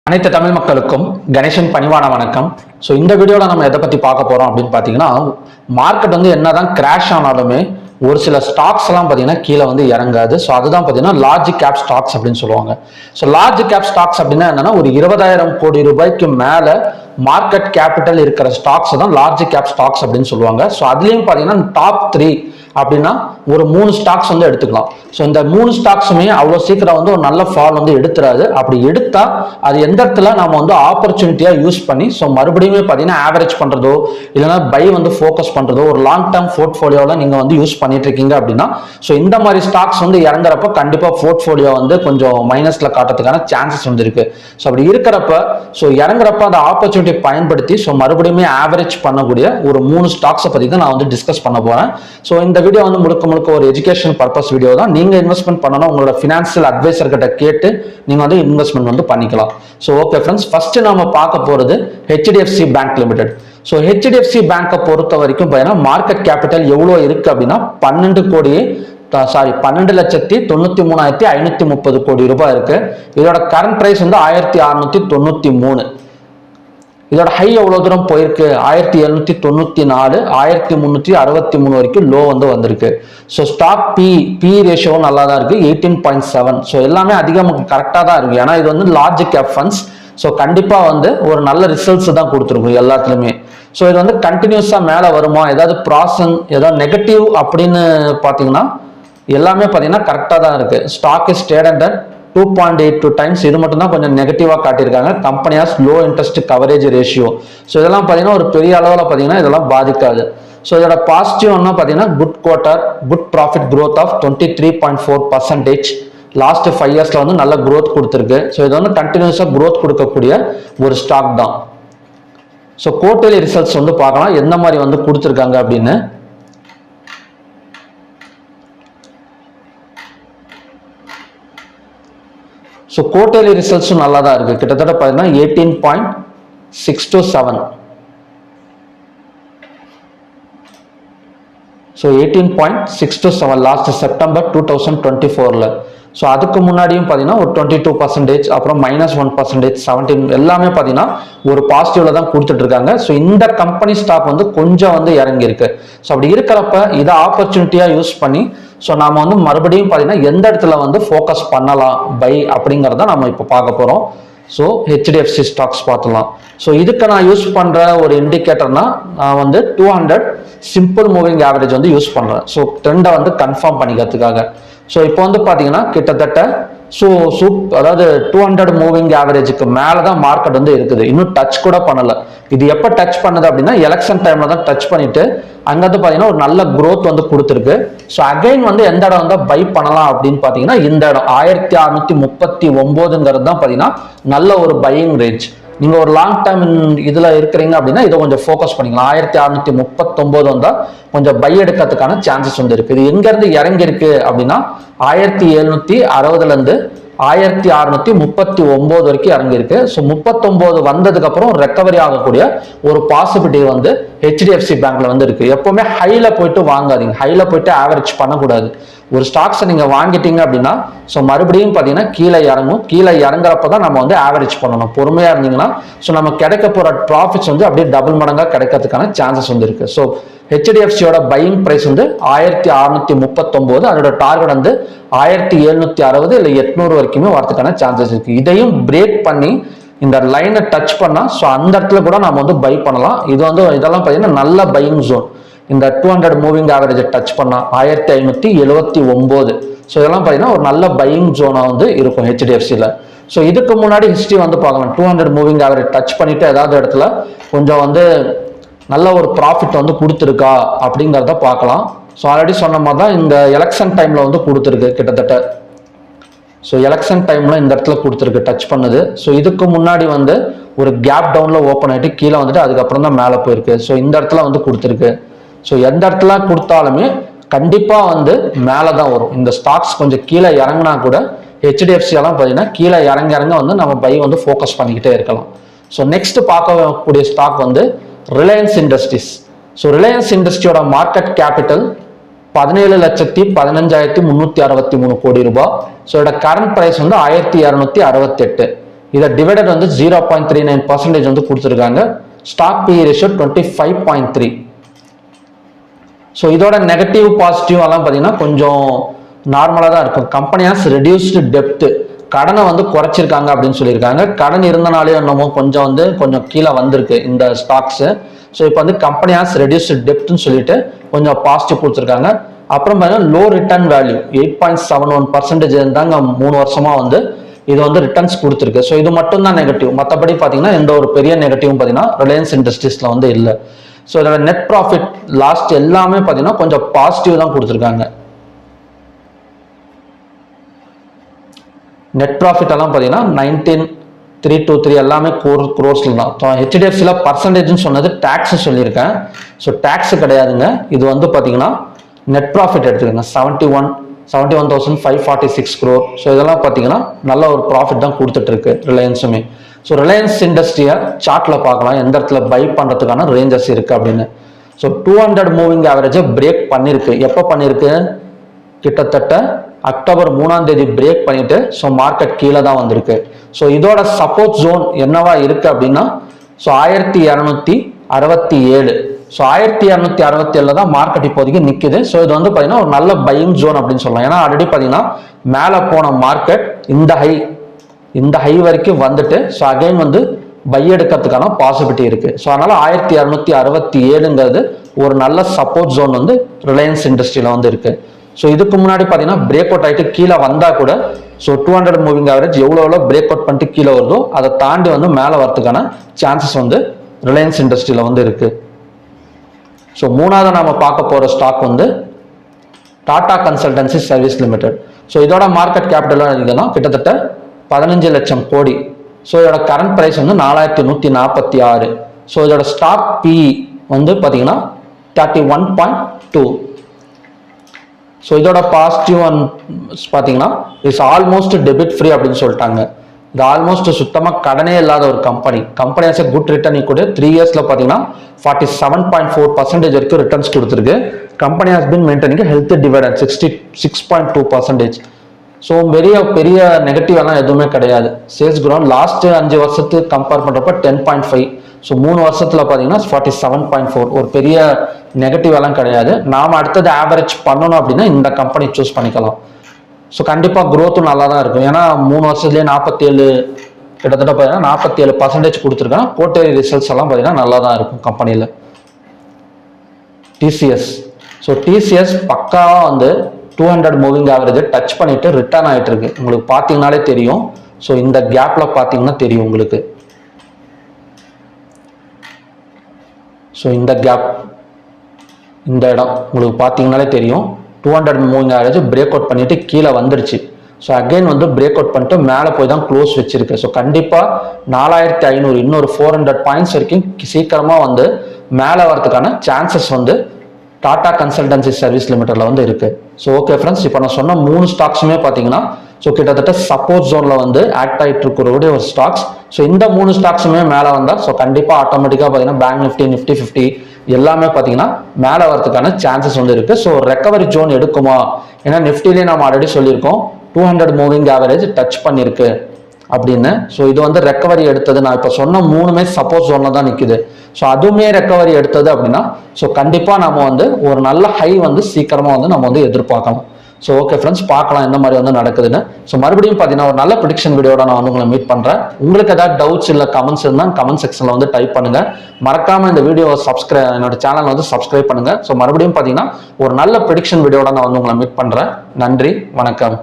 அனைத்து தமிழ் மக்களுக்கும் கணேசன் பணிவான வணக்கம். ஸோ இந்த வீடியோவில் நம்ம எதை பற்றி பார்க்க போகிறோம் அப்படின்னு பார்த்தீங்கன்னா, மார்க்கெட் வந்து என்னதான் கிராஷ் ஆனாலுமே ஒரு சில ஸ்டாக்ஸ் எல்லாம் பார்த்தீங்கன்னா கீழே வந்து இறங்காது. ஸோ அதுதான் பார்த்தீங்கன்னா லார்ஜ் கேப் ஸ்டாக்ஸ் அப்படின்னு சொல்லுவாங்க. ஸோ லார்ஜ் கேப் ஸ்டாக்ஸ் அப்படின்னா என்னன்னா, ஒரு 20,000 கோடி ரூபாய்க்கு மேலே மார்க்கெட் கேபிட்டல் இருக்கிற ஸ்டாக்ஸ் தான் லார்ஜ் கேப் ஸ்டாக்ஸ் அப்படின்னு சொல்லுவாங்க. ஸோ அதுலேயும் பார்த்தீங்கன்னா டாப் 3 அப்படின்னா ஒரு 3 ஸ்டாக்ஸ் வந்து எடுத்துக்கலாம். ஸோ இந்த 3 ஸ்டாக்ஸுமே அவ்வளோ சீக்கிரம் வந்து ஒரு நல்ல ஃபால் வந்து எடுத்துறாது. அப்படி எடுத்தா அது எந்த இடத்துல நம்ம வந்து ஆப்பர்ச்சுனிட்டியாக யூஸ் பண்ணி ஸோ மறுபடியும் பார்த்தீங்கன்னா ஆவரேஜ் பண்ணுறதோ இல்லைன்னா பை வந்து ஃபோக்கஸ் பண்ணுறதோ ஒரு லாங் டேர்ம் போர்ட்ஃபோலியோவில் நீங்கள் வந்து யூஸ் பண்ணிட்டு இருக்கீங்க அப்படின்னா ஸோ இந்த மாதிரி ஸ்டாக்ஸ் வந்து இறங்குறப்ப கண்டிப்பாக போர்ட்ஃபோலியோ வந்து கொஞ்சம் மைனஸில் காட்டுறதுக்கான சான்சஸ் வந்து இருக்கு. ஸோ அப்படி இருக்கிறப்ப ஸோ இறங்குறப்ப அந்த ஆப்பர்ச்சுனிட்டி பயன்படுத்தி ஸோ மறுபடியும் ஆவரேஜ் பண்ணக்கூடிய ஒரு 3 ஸ்டாக்ஸை பற்றி தான் நான் வந்து டிஸ்கஸ் பண்ண போகிறேன். ஸோ இந்த வீடியோ வந்து முழுக்க ஒரு எஜுகேஷன் பர்பஸ் வீடியோ தான். நீங்க இன்வெஸ்ட்மெண்ட் பண்ணணும் உங்களோட ஃபினான்ஷியல் அட்வைசர் கிட்ட கேட்டு நீங்க வந்து இன்வெஸ்ட்மெண்ட் வந்து பண்ணிக்கலாம். ஸோ ஓகே ஃப்ரெண்ட்ஸ், ஃபர்ஸ்ட் நாம பார்க்க போறது HDFC bank limited. So HDFC பேங்கை பொறுத்த வரைக்கும் பார்த்தீங்கன்னா மார்க்கெட் கேபிட்டல் எவ்வளோ இருக்கு அப்படின்னா 12,93,530 கோடி ரூபாய் இருக்கு. இதோட கரண்ட் பிரைஸ் வந்து 1693. இதோட ஹை எவ்வளவு தூரம் போயிருக்கு, 1794, 1363 வரைக்கும் லோ வந்து வந்திருக்கு. ஸோ ஸ்டாக் பி ரேஷியோ நல்லா தான் இருக்கு, 18.7. ஸோ எல்லாமே அதிகமாக கரெக்டாக தான் இருக்கு. ஏன்னா இது வந்து லார்ஜ் கேப் ஃபண்ட்ஸ். ஸோ கண்டிப்பாக வந்து ஒரு நல்ல ரிசல்ட்ஸ் தான் கொடுத்துருக்கும் எல்லாத்துலையுமே. ஸோ இது வந்து கண்டினியூஸாக மேலே வருமா, ஏதாவது ப்ராசன் ஏதாவது நெகட்டிவ் அப்படின்னு பார்த்தீங்கன்னா எல்லாமே பார்த்தீங்கன்னா கரெக்டாக தான் இருக்கு. Stock is traded 2.82 times. இது மட்டும் தான் கொஞ்சம் நெகட்டிவாக காட்டியிருக்காங்க. Company has low interest coverage ratio. So இதெல்லாம் பார்த்தீங்கன்னா ஒரு பெரிய அளவில் பார்த்தீங்கன்னா இதெல்லாம் பாதிக்காது. ஸோ இதோட பாசிட்டிவ்னா பார்த்தீங்கன்னா good quarter, good profit growth of 23.4%. Last 5 இயர்ஸ்ல வந்து நல்ல growth கொடுத்துருக்கு. ஸோ இது வந்து கண்டினியூஸாக growth கொடுக்கக்கூடிய ஒரு ஸ்டாக் தான். ஸோ குவார்ட்டர்லி ரிசல்ட்ஸ் வந்து பார்க்கலாம் எந்த மாதிரி வந்து கொடுத்துருக்காங்க அப்படின்னு. ஸோ குவார்ட்டர்லி ரிசல்ட்ஸும் நல்லா தான் இருக்கு. கிட்டத்தட்ட பார்த்தீங்கன்னா 18.627. So 18.627 last September 2024. ஸோ அதுக்கு முன்னாடியும் பார்த்தீங்கன்னா ஒரு 22%, அப்புறம் -1%, 17 எல்லாமே பார்த்தீங்கன்னா ஒரு பாசிட்டிவ்ல தான் கொடுத்துட்டு இருக்காங்க. ஸோ இந்த கம்பெனி ஸ்டாக் வந்து கொஞ்சம் வந்து இறங்கி இருக்கு. ஸோ அப்படி இருக்கிறப்ப இதை ஆப்பர்ச்சுனிட்டியாக யூஸ் பண்ணி ஸோ நாம வந்து மறுபடியும் பார்த்தீங்கன்னா எந்த இடத்துல வந்து ஃபோக்கஸ் பண்ணலாம் பை அப்படிங்கிறத நம்ம இப்போ பார்க்க போகிறோம். ஸோ HDFC ஸ்டாக்ஸ் பார்த்துலாம். ஸோ இதுக்கு நான் யூஸ் பண்ணுற ஒரு இண்டிகேட்டர்னா நான் வந்து 200 சிம்பிள் மூவிங் ஆவரேஜ் வந்து யூஸ் பண்ணுறேன். ஸோ ட்ரெண்டை வந்து கன்ஃபார்ம் பண்ணிக்கிறதுக்காக. ஸோ இப்போ வந்து பார்த்தீங்கன்னா கிட்டத்தட்ட அதாவது 200 மூவிங் ஆவரேஜுக்கு மேலே தான் மார்க்கெட் வந்து இருக்குது. இன்னும் டச் கூட பண்ணலை. இது எப்போ டச் பண்ணுது அப்படின்னா எலெக்ஷன் டைம்ல தான் டச் பண்ணிட்டு அங்கிருந்து பார்த்தீங்கன்னா ஒரு நல்ல growth வந்து கொடுத்துருக்கு. ஸோ அகைன் வந்து எந்த இடம் வந்து பை பண்ணலாம் அப்படின்னு பார்த்தீங்கன்னா இந்த இடம் 1639 தான் பார்த்தீங்கன்னா நல்ல ஒரு பையிங் ரேஞ்ச். நீங்க ஒரு லாங் டைம் இதுல இருக்கிறீங்க அப்படின்னா இதை கொஞ்சம் ஃபோக்கஸ் பண்ணிக்கலாம். 1639 வந்தா கொஞ்சம் பை எடுக்கிறதுக்கான சான்சஸ் வந்து இருக்கு. இது எங்க இருந்து இறங்கி இருக்கு அப்படின்னா 1760 இருந்து 1639 வரைக்கும் இறங்கியிருக்கு. ஸோ 39 வந்ததுக்கு அப்புறம் ரெக்கவரி ஆகக்கூடிய ஒரு பாசிபிலிட்டி வந்து HDFC பேங்க்ல வந்து இருக்கு. எப்பவுமே ஹைல போயிட்டு வாங்காதீங்க, ஹைல போயிட்டு ஆவரேஜ் பண்ணக்கூடாது. ஒரு ஸ்டாக்ஸை நீங்க வாங்கிட்டீங்க அப்படின்னா ஸோ மறுபடியும் பார்த்தீங்கன்னா கீழே இறங்கும். கீழே இறங்குறப்ப தான் நம்ம வந்து ஆவரேஜ் பண்ணணும். பொறுமையா இருந்தீங்கன்னா ஸோ நம்ம கிடைக்க போற ப்ராஃபிட்ஸ் வந்து அப்படியே டபுள் மடங்கா கிடைக்கிறதுக்கான சான்சஸ் வந்து இருக்கு. ஸோ HDFCயோட பையிங் பிரைஸ் வந்து 1639, அதோட டார்கெட் வந்து 1760 இல்லை 800 வரைக்குமே வரதுக்கான சான்சஸ் இருக்கு. இதையும் பிரேக் பண்ணி இந்த லைனை டச் பண்ணா ஸோ அந்த இடத்துல கூட நம்ம வந்து பை பண்ணலாம். இது வந்து இதெல்லாம் பார்த்தீங்கன்னா நல்ல பையிங் ஜோன். இந்த 200 மூவிங் ஆவரேஜை டச் பண்ணா 1579. ஸோ இதெல்லாம் பார்த்தீங்கன்னா ஒரு நல்ல பையிங் ஜோனா வந்து இருக்கும் HDFCல. ஸோ இதுக்கு முன்னாடி ஹிஸ்டரி வந்து பார்க்கலாம். 200 மூவிங் ஆவரேஜ் டச் பண்ணிட்டு ஏதாவது இடத்துல கொஞ்சம் வந்து நல்ல ஒரு ப்ராஃபிட் வந்து கொடுத்துருக்கா அப்படிங்கிறத பார்க்கலாம். ஸோ ஆல்ரெடி சொன்ன மாதிரி தான் இந்த எலெக்ஷன் டைம்ல வந்து கொடுத்துருக்கு கிட்டத்தட்ட. ஸோ எலெக்ஷன் டைம்ல இந்த இடத்துல கொடுத்துருக்கு டச் பண்ணுது. ஸோ இதுக்கு முன்னாடி வந்து ஒரு கேப் டவுன்ல ஓப்பன் ஆகிட்டு கீழே வந்துட்டு அதுக்கப்புறம் தான் மேலே போயிருக்கு. ஸோ இந்த இடத்துல வந்து கொடுத்துருக்கு. ஸோ எந்த இடத்துல கொடுத்தாலுமே கண்டிப்பா வந்து மேலே தான் வரும். இந்த ஸ்டாக்ஸ் கொஞ்சம் கீழே இறங்கினா கூட HDFC எல்லாம் பார்த்தீங்கன்னா கீழே இறங்க வந்து நம்ம பை வந்து ஃபோக்கஸ் பண்ணிக்கிட்டே இருக்கலாம். ஸோ நெக்ஸ்ட் பார்க்கக்கூடிய ஸ்டாக் வந்து ரிலையன்ஸ் இண்டஸ்ட்ரீஸ். ஸோ ரிலையன்ஸ் இண்டஸ்ட்ரியோட மார்க்கெட் கேபிட்டல் 17,15,363 கோடி ரூபாய். ஸோ இதோட கரண்ட் பிரைஸ் வந்து 1268. இதை டிவைடட் வந்து 0.39% வந்து கொடுத்துருக்காங்க. Stock P ratio 25.3. ஸோ இதோட நெகட்டிவ் பாசிட்டிவ் எல்லாம் பார்த்தீங்கன்னா கொஞ்சம் நார்மலாக தான் இருக்கும். கம்பெனி ஹாஸ் ரெடியூஸ்டு டெப்த், கடனை வந்து குறைச்சிருக்காங்க அப்படின்னு சொல்லியிருக்காங்க. கடன் இருந்தனாலே என்னமோ கொஞ்சம் கீழே வந்திருக்கு இந்த ஸ்டாக்ஸ். ஸோ இப்போ வந்து கம்பெனி ஹாஸ் ரெடியூஸ்டு டெப்ட்னு சொல்லிட்டு கொஞ்சம் பாசிட்டிவ் கொடுத்துருக்காங்க. அப்புறம் பார்த்தீங்கன்னா லோ ரிட்டர்ன் வேல்யூ 8.71% இருந்தாங்க 3 வருஷமா வந்து இது வந்து ரிட்டர்ன்ஸ் கொடுத்துருக்கு. ஸோ இது மட்டும் தான் நெகட்டிவ். மற்றபடி பார்த்தீங்கன்னா எந்த ஒரு பெரிய நெகட்டிவும் பார்த்தீங்கன்னா ரிலையன்ஸ் இண்டஸ்ட்ரீஸ்ல வந்து இல்லை. ஸோ இதோட நெட் ப்ராஃபிட் லாஸ்ட் எல்லாமே பார்த்தீங்கன்னா கொஞ்சம் பாசிட்டிவ் தான் கொடுத்துருக்காங்க. நெட் ப்ராஃபிட் எல்லாம் பார்த்தீங்கன்னா 19,323 எல்லாமே crores தான். ஹெச்டிஎஃப்சியில் பர்சன்டேஜ்னு சொன்னது டேக்ஸ் சொல்லியிருக்கேன். ஸோ டேக்ஸ் கிடையாதுங்க. இது வந்து பார்த்தீங்கன்னா நெட் ப்ராஃபிட் எடுத்துக்கோங்க 71,546 crore. ஸோ இதெல்லாம் பார்த்தீங்கன்னா நல்ல ஒரு ப்ராஃபிட் தான் கொடுத்துட்டு இருக்கு ரிலையன்ஸுமே. ஸோ ரிலையன்ஸ் இண்டஸ்ட்ரியை சார்ட்ல பார்க்கலாம் எந்த இடத்துல பை பண்றதுக்கான ரேஞ்சஸ் இருக்கு அப்படின்னு. ஸோ 200 மூவிங் ஆவரேஜை பிரேக் பண்ணிருக்கு. எப்போ பண்ணிருக்கு? கிட்டத்தட்ட அக்டோபர் 3ஆம் தேதி பிரேக் பண்ணிட்டு ஸோ மார்க்கெட் கீழே தான் வந்திருக்கு. ஸோ இதோட சப்போர்ட் ஜோன் என்னவா இருக்கு அப்படின்னா ஸோ 1267. ஸோ 1267 தான் மார்க்கெட் இப்போதைக்கு நிற்குது. ஸோ இது வந்து பார்த்தீங்கன்னா ஒரு நல்ல பையிங் ஜோன் அப்படின்னு சொல்லலாம். ஏன்னா ஆல்ரெடி பார்த்தீங்கன்னா மேலே போன மார்க்கெட் இந்த ஹை வரைக்கும் வந்துட்டு ஸோ அகைன் வந்து பை எடுக்கிறதுக்கான பாசிபிலிட்டி இருக்கு. ஸோ அதனால 1267ங்கிறது ஒரு நல்ல சப்போர்ட் ஜோன் வந்து ரிலையன்ஸ் இண்டஸ்ட்ரியில வந்து இருக்கு. ஸோ இதுக்கு முன்னாடி பார்த்தீங்கன்னா பிரேக் அவுட் ஆகிட்டு கீழே வந்தா கூட ஸோ 200 மூவிங் ஆவரேஜ் எவ்வளோ பிரேக் அவுட் பண்ணிட்டு கீழே வருதோ அதை தாண்டி வந்து மேலே வரதுக்கான சான்சஸ் வந்து ரிலையன்ஸ் இண்டஸ்ட்ரியில வந்து இருக்கு. ஸோ மூணாவது நாம பார்க்க போற ஸ்டாக் வந்து Tata consultancy service limited. So இதோட மார்க்கெட் கேபிட்டல் இருக்குன்னா கிட்டத்தட்ட 15 லட்சம் கோடி. ஸோ இதோட கரண்ட் பிரைஸ் வந்து 4146. ஸோ இதோட ஸ்டாக் பி வந்து பார்த்தீங்கன்னா 31.2. ஸோ இதோட பாசிட்டிவ் பார்த்தீங்கன்னா இட்ஸ் ஆல்மோஸ்ட் டெபிட் ஃப்ரீ அப்படின்னு சொல்லிட்டாங்க. இது ஆல்மோஸ்ட் சுத்தமாக கடனே இல்லாத ஒரு கம்பெனி ஹாஸ் குட் ரிட்டர்ன் கூட 3 இயர்ஸ்ல பார்த்தீங்கன்னா 47.4% வரைக்கும் ரிட்டர்ன்ஸ் கொடுத்துருக்கு. Company has been maintaining health dividend 66.2%. So பெரிய நெகட்டிவ் எல்லாம் எதுவுமே கிடையாது. சேல்ஸ் க்ரோத் லாஸ்ட் 5 வருஷத்துக்கு கம்பேர் பண்ணுறப்ப 10.5. ஸோ 3 வருஷத்துல பார்த்தீங்கன்னா 47.4. ஒரு பெரிய நெகட்டிவ் எல்லாம் கிடையாது. நாம் அடுத்தது ஆவரேஜ் பண்ணணும் அப்படின்னா இந்த கம்பெனி சூஸ் பண்ணிக்கலாம். ஸோ கண்டிப்பாக க்ரோத்தும் நல்லா தான் இருக்கும். ஏன்னா 3 வருஷத்துலேயே 47 கிட்டத்தட்ட பார்த்தீங்கன்னா 47% கொடுத்துருக்காங்க. குவார்ட்டர்லி ரிசல்ட்ஸ் எல்லாம் பார்த்தீங்கன்னா நல்லா தான் இருக்கும் கம்பெனியில். டிசிஎஸ். ஸோ டிசிஎஸ் பக்காவாக வந்து 200 மூவிங் ஆவரேஜை டச் பண்ணிட்டு ரிட்டர்ன் ஆகிட்டு இருக்கு. உங்களுக்கு பார்த்தீங்கன்னாலே தெரியும். ஸோ இந்த கேப்ல பார்த்தீங்கன்னா தெரியும் உங்களுக்கு. ஸோ இந்த கேப் இந்த இடம் உங்களுக்கு பார்த்தீங்கன்னாலே தெரியும். 200 மூவிங் ஆவரேஜ் பிரேக் அவுட் பண்ணிட்டு கீழே வந்துருச்சு. ஸோ அகைன் வந்து பிரேக் அவுட் பண்ணிட்டு மேலே போய் தான் க்ளோஸ் வச்சிருக்கு. ஸோ கண்டிப்பாக 4500 இன்னொரு 400 பாயிண்ட்ஸ் வரைக்கும் சீக்கிரமா வந்து மேலே வரதுக்கான சான்சஸ் வந்து டாடா கன்சல்டன்சி சர்வீஸ் லிமிடெட்ல வந்து இருக்கு. ஸோ ஓகே ஃப்ரெண்ட்ஸ், இப்போ நான் சொன்ன 3 ஸ்டாக்ஸுமே பார்த்தீங்கன்னா ஸோ கிட்டத்தட்ட சப்போர்ட் ஜோன்ல வந்து ஆக்ட் ஆகிட்டு இருக்கிற ஒரு ஸ்டாக்ஸ். ஸோ இந்த 3 ஸ்டாக்ஸுமே மேலே வந்தால் ஸோ கண்டிப்பாக ஆட்டோமேட்டிக்காக பார்த்தீங்கன்னா பேங்க் நிஃப்டி, நிஃப்டி 50 எல்லாமே பார்த்தீங்கன்னா மேலே வரதுக்கான சான்சஸ் வந்து இருக்கு. ஸோ ரெக்கவரி ஜோன் எடுக்குமா? ஏன்னா நிஃப்டிலேயே நம்ம ஆல்ரெடி சொல்லியிருக்கோம் 200 மூவிங் ஆவரேஜ் டச் பண்ணிருக்கு அப்படின்னு. ஸோ இது வந்து ரெக்கவரி எடுத்தது. நான் இப்போ சொன்ன 3மே சப்போர்ட் ஜோன்ல தான் நிற்குது. ஸோ அதுவுமே ரெக்கவரி எடுத்தது அப்படின்னா ஸோ கண்டிப்பாக நம்ம வந்து ஒரு நல்ல ஹை வந்து சீக்கிரமாக வந்து நம்ம வந்து எதிர்பார்க்கலாம். ஸோ ஓகே ஃப்ரெண்ட்ஸ், பார்க்கலாம் எந்த மாதிரி வந்து நடக்குதுன்னு. ஸோ மறுபடியும் பார்த்தீங்கன்னா ஒரு நல்ல ப்ரெடிக்ஷன் வீடியோட நான் வந்து உங்களை மீட் பண்ணுறேன். உங்களுக்கு ஏதாவது டவுட்ஸ் இல்லை கமெண்ட்ஸ் இருந்தால் கமெண்ட் செக்ஷனில் வந்து டைப் பண்ணுங்க. மறக்காம இந்த வீடியோவை என்னோட சேனல் வந்து சப்ஸ்கிரைப் பண்ணுங்க. ஸோ மறுபடியும் பார்த்தீங்கன்னா ஒரு நல்ல ப்ரெடிக்ஷன் வீடியோட நான் வந்து உங்களை மீட் பண்ணுறேன். நன்றி, வணக்கம்.